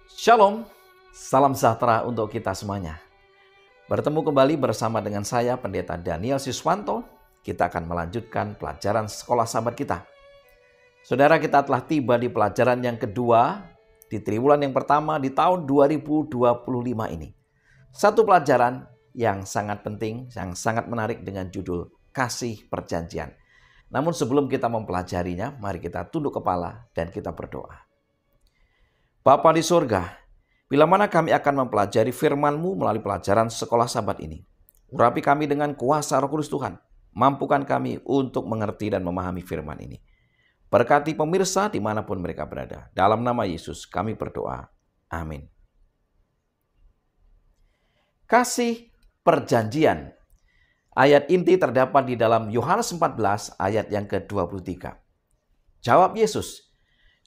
Shalom, salam sejahtera untuk kita semuanya. Bertemu kembali bersama dengan saya, Pendeta Daniel Siswanto. Kita akan melanjutkan pelajaran sekolah sahabat kita. Saudara, kita telah tiba di pelajaran yang kedua di triwulan yang pertama di tahun 2025 ini. Satu pelajaran yang sangat penting, yang sangat menarik dengan judul Kasih Perjanjian. Namun sebelum kita mempelajarinya, mari kita tunduk kepala dan kita berdoa. Bapa di surga, bila mana kami akan mempelajari firman-Mu melalui pelajaran sekolah sahabat ini. Urapi kami dengan kuasa Roh Kudus Tuhan. Mampukan kami untuk mengerti dan memahami firman ini. Berkati pemirsa dimanapun mereka berada. Dalam nama Yesus kami berdoa. Amin. Kasih perjanjian. Ayat inti terdapat di dalam Yohanes 14 ayat yang ke-23. Jawab Yesus,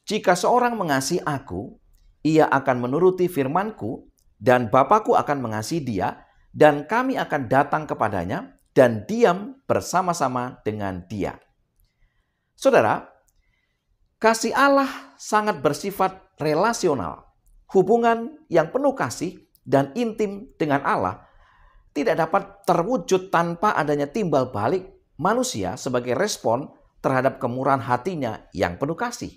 "Jika seorang mengasihi aku, ia akan menuruti firman-Ku, dan Bapa-Ku akan mengasihi dia, dan kami akan datang kepadanya dan diam bersama-sama dengan dia." Saudara, kasih Allah sangat bersifat relasional. Hubungan yang penuh kasih dan intim dengan Allah tidak dapat terwujud tanpa adanya timbal balik manusia sebagai respon terhadap kemurahan hatinya yang penuh kasih.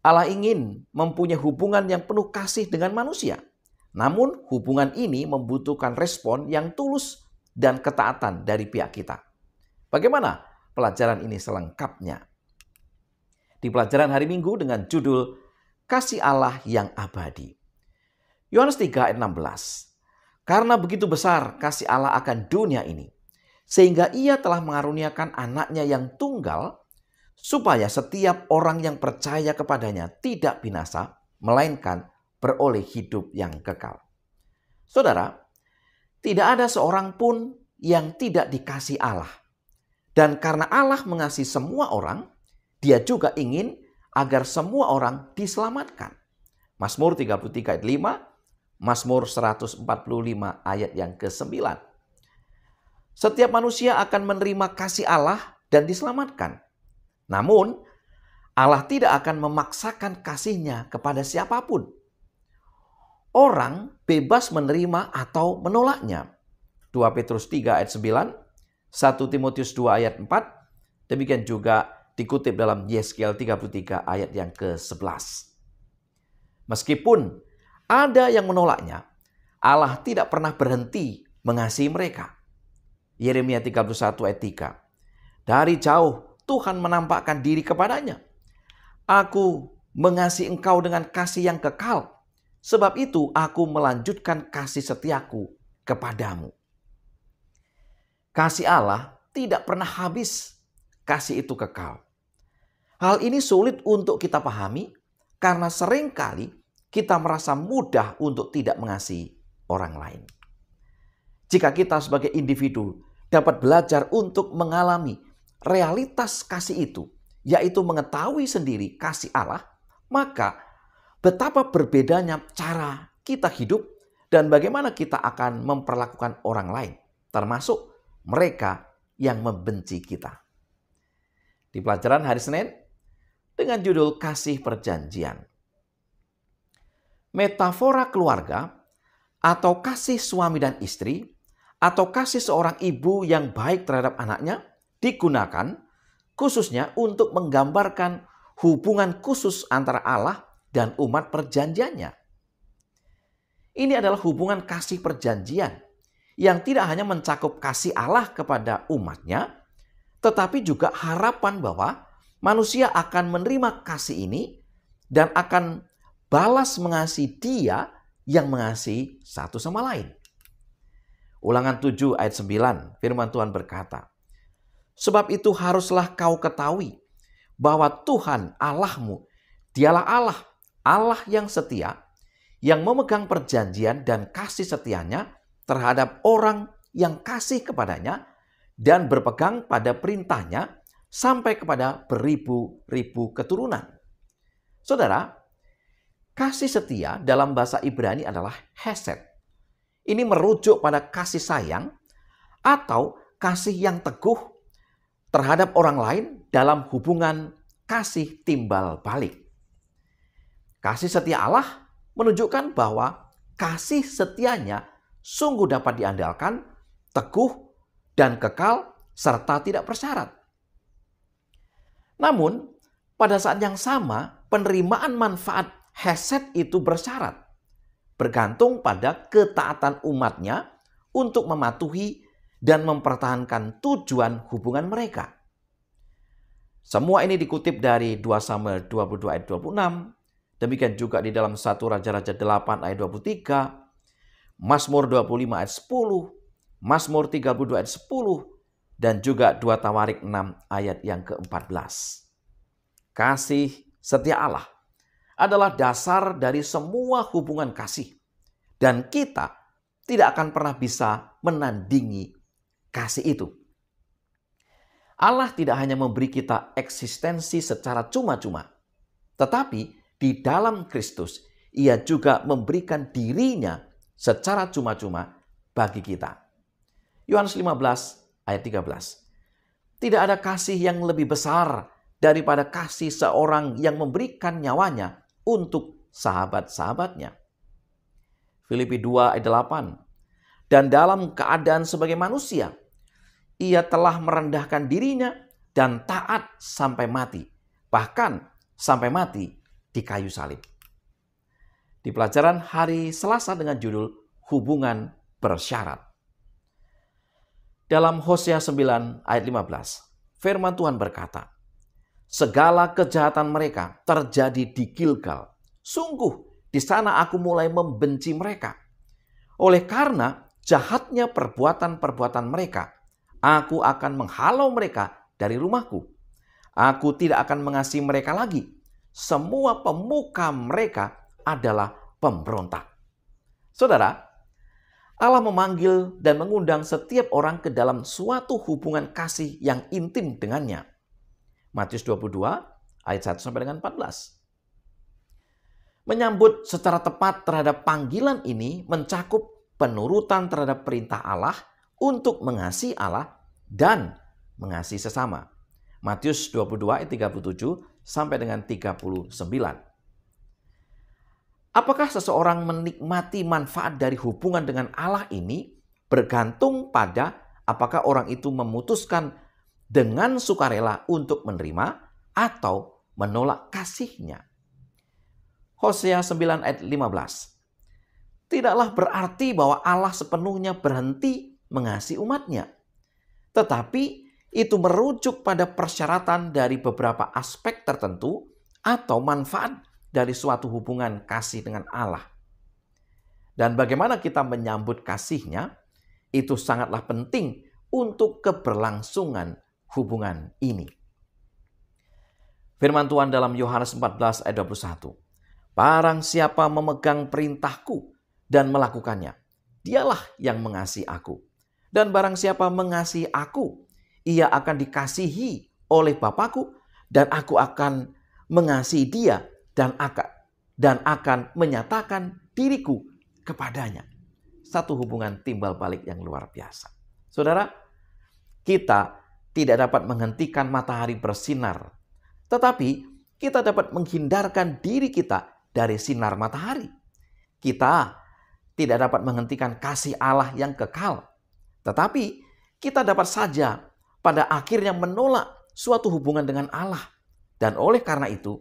Allah ingin mempunyai hubungan yang penuh kasih dengan manusia. Namun hubungan ini membutuhkan respon yang tulus dan ketaatan dari pihak kita. Bagaimana pelajaran ini selengkapnya? Di pelajaran hari Minggu dengan judul Kasih Allah yang Abadi. Yohanes 3 ayat 16. Karena begitu besar kasih Allah akan dunia ini, sehingga ia telah mengaruniakan anaknya yang tunggal, supaya setiap orang yang percaya kepadanya tidak binasa, melainkan beroleh hidup yang kekal. Saudara, tidak ada seorang pun yang tidak dikasihi Allah. Dan karena Allah mengasihi semua orang, dia juga ingin agar semua orang diselamatkan. Mazmur 33 ayat 5, Mazmur 145 ayat yang ke-9. Setiap manusia akan menerima kasih Allah dan diselamatkan. Namun, Allah tidak akan memaksakan kasih-Nya kepada siapapun. Orang bebas menerima atau menolaknya. 2 Petrus 3 ayat 9, 1 Timotius 2 ayat 4, demikian juga dikutip dalam Yeskiel 33 ayat yang ke-11. Meskipun ada yang menolaknya, Allah tidak pernah berhenti mengasihi mereka. Yeremia 31 ayat 3, dari jauh Tuhan menampakkan diri kepadanya. Aku mengasihi engkau dengan kasih yang kekal. Sebab itu aku melanjutkan kasih setiaku kepadamu. Kasih Allah tidak pernah habis. Kasih itu kekal. Hal ini sulit untuk kita pahami karena seringkali kita merasa mudah untuk tidak mengasihi orang lain. Jika kita sebagai individu dapat belajar untuk mengalami realitas kasih itu, yaitu mengetahui sendiri kasih Allah, maka betapa berbedanya cara kita hidup dan bagaimana kita akan memperlakukan orang lain, termasuk mereka yang membenci kita. Di pelajaran hari Senin dengan judul Kasih Perjanjian. Metafora keluarga atau kasih suami dan istri atau kasih seorang ibu yang baik terhadap anaknya digunakan khususnya untuk menggambarkan hubungan khusus antara Allah dan umat perjanjiannya. Ini adalah hubungan kasih perjanjian yang tidak hanya mencakup kasih Allah kepada umatnya, tetapi juga harapan bahwa manusia akan menerima kasih ini dan akan balas mengasihi Dia yang mengasihi satu sama lain. Ulangan 7 ayat 9, firman Tuhan berkata, "Sebab itu haruslah kau ketahui bahwa Tuhan Allahmu, Dialah Allah, Allah yang setia, yang memegang perjanjian dan kasih setianya terhadap orang yang kasih kepadanya dan berpegang pada perintahnya sampai kepada beribu-ribu keturunan." Saudara, kasih setia dalam bahasa Ibrani adalah hesed. Ini merujuk pada kasih sayang atau kasih yang teguh terhadap orang lain dalam hubungan kasih timbal balik. Kasih setia Allah menunjukkan bahwa kasih setianya sungguh dapat diandalkan, teguh, dan kekal, serta tidak bersyarat. Namun, pada saat yang sama, penerimaan manfaat hesed itu bersyarat, bergantung pada ketaatan umatnya untuk mematuhi dan mempertahankan tujuan hubungan mereka. Semua ini dikutip dari 2 Samuel 22 ayat 26, demikian juga di dalam 1 Raja-Raja 8 ayat 23, Mazmur 25 ayat 10, Mazmur 32 ayat 10, dan juga 2 Tawarik 6 ayat yang ke-14. Kasih setia Allah adalah dasar dari semua hubungan kasih. Dan kita tidak akan pernah bisa menandingi kasih itu. Allah tidak hanya memberi kita eksistensi secara cuma-cuma, tetapi di dalam Kristus Ia juga memberikan dirinya secara cuma-cuma bagi kita. Yohanes 15 ayat 13. Tidak ada kasih yang lebih besar daripada kasih seorang yang memberikan nyawanya untuk sahabat-sahabatnya. Filipi 2 ayat 8. Dan dalam keadaan sebagai manusia, Ia telah merendahkan dirinya dan taat sampai mati. Bahkan sampai mati di kayu salib. Di pelajaran hari Selasa dengan judul Hubungan Bersyarat. Dalam Hosea 9 ayat 15, firman Tuhan berkata, segala kejahatan mereka terjadi di Gilgal. Sungguh di sana aku mulai membenci mereka. Oleh karena jahatnya perbuatan-perbuatan mereka, aku akan menghalau mereka dari rumahku. Aku tidak akan mengasihi mereka lagi. Semua pemuka mereka adalah pemberontak. Saudara, Allah memanggil dan mengundang setiap orang ke dalam suatu hubungan kasih yang intim dengannya. Matius 22 ayat 1 sampai dengan 14. Menyambut secara tepat terhadap panggilan ini mencakup penurutan terhadap perintah Allah untuk mengasihi Allah dan mengasihi sesama. Matius 22 ayat 37 sampai dengan 39. Apakah seseorang menikmati manfaat dari hubungan dengan Allah ini bergantung pada apakah orang itu memutuskan dengan sukarela untuk menerima atau menolak kasih-Nya. Hosea 9 ayat 15. Tidaklah berarti bahwa Allah sepenuhnya berhenti mengasihi umatnya. Tetapi itu merujuk pada persyaratan dari beberapa aspek tertentu atau manfaat dari suatu hubungan kasih dengan Allah. Dan bagaimana kita menyambut kasih-Nya, itu sangatlah penting untuk keberlangsungan hubungan ini. Firman Tuhan dalam Yohanes 14 ayat 21. Barang siapa memegang perintahku dan melakukannya, dialah yang mengasihi aku. Dan barang siapa mengasihi aku, ia akan dikasihi oleh Bapa-Ku, dan aku akan mengasihi dia dan akan menyatakan diriku kepadanya. Satu hubungan timbal balik yang luar biasa. Saudara, kita tidak dapat menghentikan matahari bersinar, tetapi kita dapat menghindarkan diri kita dari sinar matahari. Kita tidak dapat menghentikan kasih Allah yang kekal, tetapi kita dapat saja pada akhirnya menolak suatu hubungan dengan Allah. Dan oleh karena itu,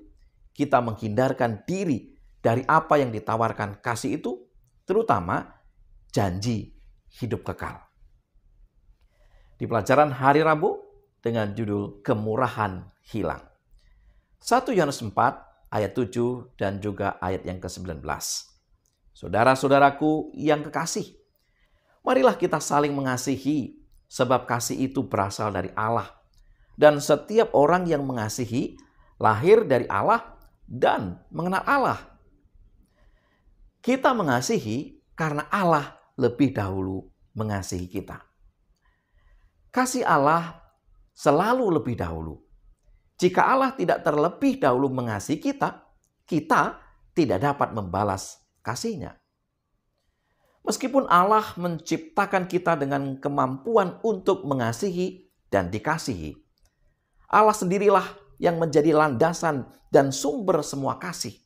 kita menghindarkan diri dari apa yang ditawarkan kasih itu, terutama janji hidup kekal. Di pelajaran hari Rabu dengan judul Kemurahan Hilang. 1 Yohanes 4 ayat 7 dan juga ayat yang ke-19. Saudara-saudaraku yang kekasih, marilah kita saling mengasihi, sebab kasih itu berasal dari Allah. Dan setiap orang yang mengasihi lahir dari Allah dan mengenal Allah. Kita mengasihi karena Allah lebih dahulu mengasihi kita. Kasih Allah selalu lebih dahulu. Jika Allah tidak terlebih dahulu mengasihi kita, kita tidak dapat membalas kasih-Nya. Meskipun Allah menciptakan kita dengan kemampuan untuk mengasihi dan dikasihi, Allah sendirilah yang menjadi landasan dan sumber semua kasih.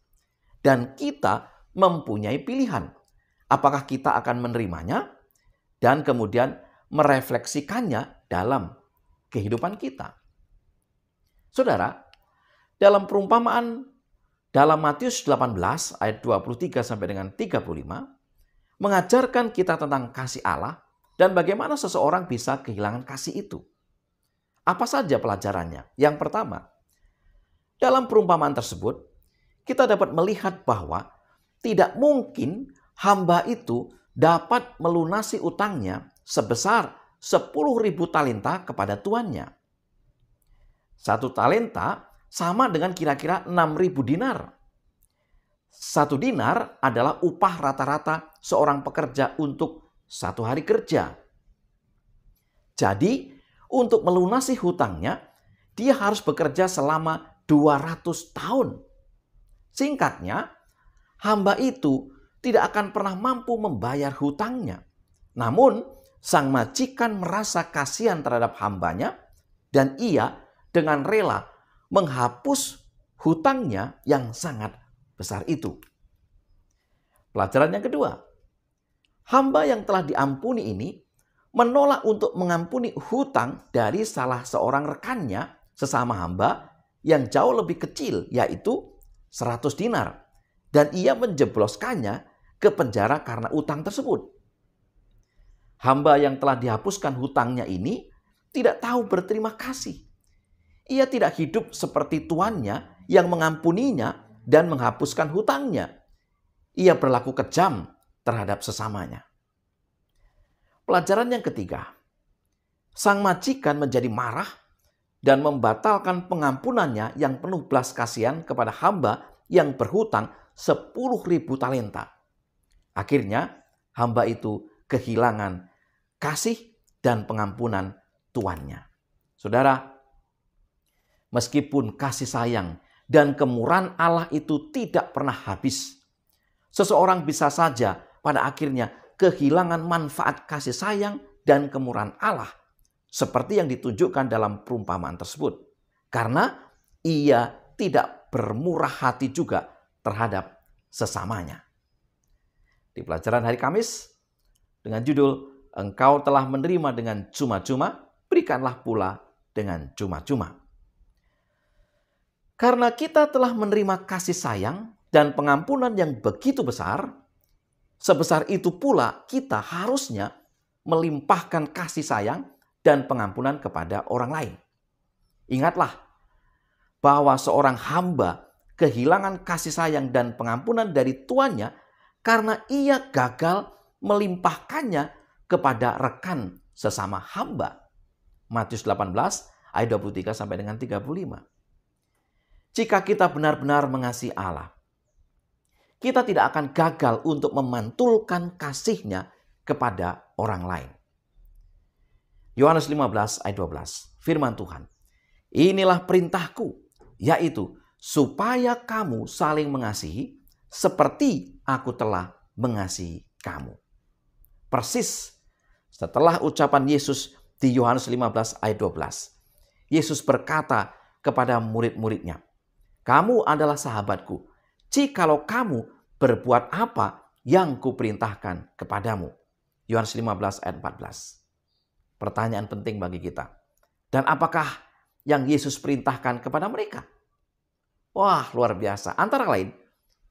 Dan kita mempunyai pilihan. Apakah kita akan menerimanya dan kemudian merefleksikannya dalam kehidupan kita. Saudara, dalam perumpamaan dalam Matius 18 ayat 23 sampai dengan 35 mengajarkan kita tentang kasih Allah dan bagaimana seseorang bisa kehilangan kasih itu. Apa saja pelajarannya? Yang pertama, dalam perumpamaan tersebut kita dapat melihat bahwa tidak mungkin hamba itu dapat melunasi utangnya sebesar 10.000 talenta kepada tuannya. 1 talenta sama dengan kira-kira 6.000 dinar. 1 dinar adalah upah rata-rata seorang pekerja untuk 1 hari kerja. Jadi, untuk melunasi hutangnya, dia harus bekerja selama 200 tahun. Singkatnya, hamba itu tidak akan pernah mampu membayar hutangnya. Namun, sang majikan merasa kasihan terhadap hambanya dan ia dengan rela menghapus hutangnya yang sangat besar itu. Pelajaran yang kedua, hamba yang telah diampuni ini menolak untuk mengampuni hutang dari salah seorang rekannya sesama hamba yang jauh lebih kecil, yaitu 100 dinar. Dan ia menjebloskannya ke penjara karena utang tersebut. Hamba yang telah dihapuskan hutangnya ini tidak tahu berterima kasih. Ia tidak hidup seperti tuannya yang mengampuninya dan menghapuskan hutangnya. Ia berlaku kejam terhadap sesamanya. Pelajaran yang ketiga, sang majikan menjadi marah dan membatalkan pengampunannya yang penuh belas kasihan kepada hamba yang berhutang 10.000 talenta. Akhirnya hamba itu kehilangan kasih dan pengampunan tuannya. Saudara, meskipun kasih sayang dan kemurahan Allah itu tidak pernah habis, seseorang bisa saja pada akhirnya kehilangan manfaat kasih sayang dan kemurahan Allah seperti yang ditunjukkan dalam perumpamaan tersebut. Karena ia tidak bermurah hati juga terhadap sesamanya. Di pelajaran hari Kamis dengan judul Engkau telah menerima dengan cuma-cuma, berikanlah pula dengan cuma-cuma. Karena kita telah menerima kasih sayang dan pengampunan yang begitu besar, sebesar itu pula kita harusnya melimpahkan kasih sayang dan pengampunan kepada orang lain. Ingatlah bahwa seorang hamba kehilangan kasih sayang dan pengampunan dari tuannya karena ia gagal melimpahkannya kepada rekan sesama hamba. Matius 18 ayat 23 sampai dengan 35. Jika kita benar-benar mengasihi Allah, kita tidak akan gagal untuk memantulkan kasih-Nya kepada orang lain. Yohanes 15 ayat 12, firman Tuhan, inilah perintahku, yaitu supaya kamu saling mengasihi seperti aku telah mengasihi kamu. Persis setelah ucapan Yesus di Yohanes 15 ayat 12, Yesus berkata kepada murid-muridnya, kamu adalah sahabatku, jikalau kamu berbuat apa yang kuperintahkan kepadamu. Yohanes 15 ayat 14. Pertanyaan penting bagi kita. Dan apakah yang Yesus perintahkan kepada mereka? Wah, luar biasa. Antara lain,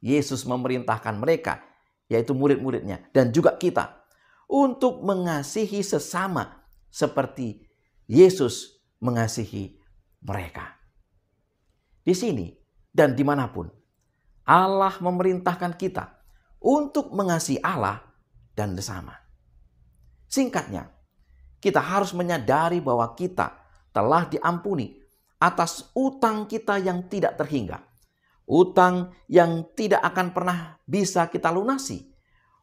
Yesus memerintahkan mereka, yaitu murid-muridnya, dan juga kita, untuk mengasihi sesama seperti Yesus mengasihi mereka. Di sini dan dimanapun, Allah memerintahkan kita untuk mengasihi Allah dan sesama. Singkatnya, kita harus menyadari bahwa kita telah diampuni atas utang kita yang tidak terhingga. Utang yang tidak akan pernah bisa kita lunasi.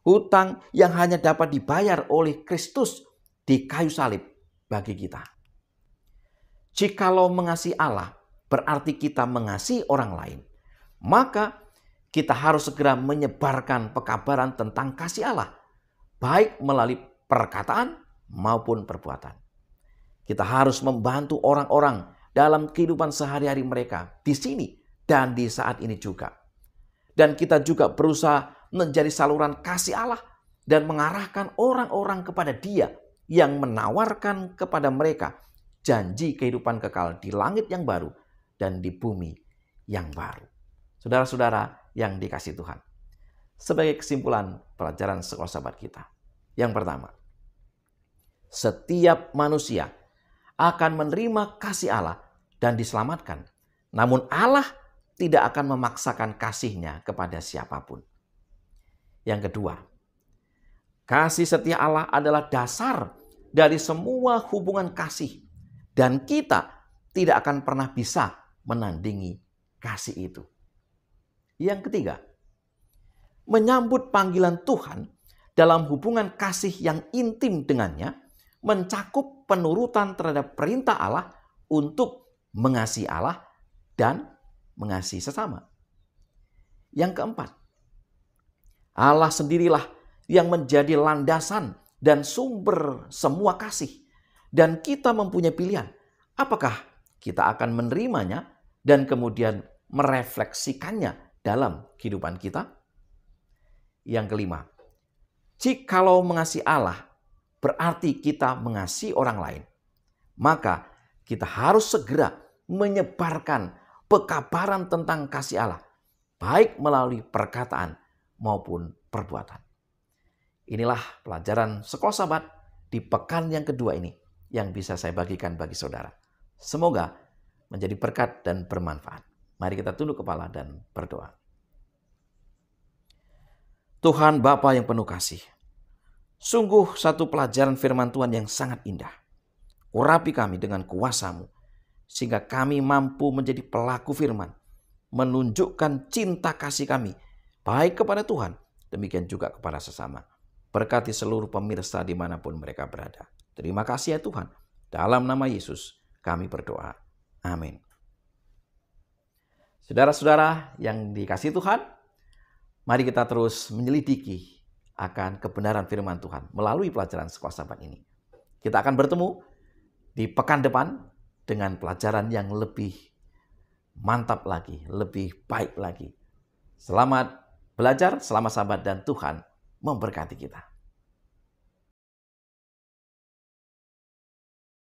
Hutang yang hanya dapat dibayar oleh Kristus di kayu salib bagi kita. Jikalau mengasihi Allah berarti kita mengasihi orang lain, maka kita harus segera menyebarkan pekabaran tentang kasih Allah, baik melalui perkataan maupun perbuatan. Kita harus membantu orang-orang dalam kehidupan sehari-hari mereka di sini dan di saat ini juga. Dan kita juga berusaha menjadi saluran kasih Allah dan mengarahkan orang-orang kepada Dia yang menawarkan kepada mereka janji kehidupan kekal di langit yang baru dan di bumi yang baru. Saudara-saudara yang dikasihi Tuhan, sebagai kesimpulan pelajaran sekolah sahabat kita, yang pertama, setiap manusia akan menerima kasih Allah dan diselamatkan. Namun Allah tidak akan memaksakan kasih-Nya kepada siapapun. Yang kedua, kasih setia Allah adalah dasar dari semua hubungan kasih. Dan kita tidak akan pernah bisa menandingi kasih itu. Yang ketiga, menyambut panggilan Tuhan dalam hubungan kasih yang intim dengannya mencakup penurutan terhadap perintah Allah untuk mengasihi Allah dan mengasihi sesama. Yang keempat, Allah sendirilah yang menjadi landasan dan sumber semua kasih. Dan kita mempunyai pilihan, apakah kita akan menerimanya dan kemudian merefleksikannya dalam kehidupan kita. Yang kelima, jikalau mengasihi Allah berarti kita mengasihi orang lain, maka kita harus segera menyebarkan pekabaran tentang kasih Allah, baik melalui perkataan maupun perbuatan. Inilah pelajaran sekolah sahabat di pekan yang kedua ini yang bisa saya bagikan bagi saudara. Semoga menjadi berkat dan bermanfaat. Mari kita tunduk kepala dan berdoa. Tuhan Bapa yang penuh kasih, sungguh satu pelajaran firman Tuhan yang sangat indah. Urapi kami dengan kuasa-Mu, sehingga kami mampu menjadi pelaku firman, menunjukkan cinta kasih kami, baik kepada Tuhan, demikian juga kepada sesama. Berkati seluruh pemirsa dimanapun mereka berada. Terima kasih ya Tuhan. Dalam nama Yesus kami berdoa. Amin. Saudara-saudara yang dikasihi Tuhan, mari kita terus menyelidiki akan kebenaran firman Tuhan melalui pelajaran sekolah sahabat ini. Kita akan bertemu di pekan depan dengan pelajaran yang lebih mantap lagi, lebih baik lagi. Selamat belajar, selamat sahabat, dan Tuhan memberkati kita.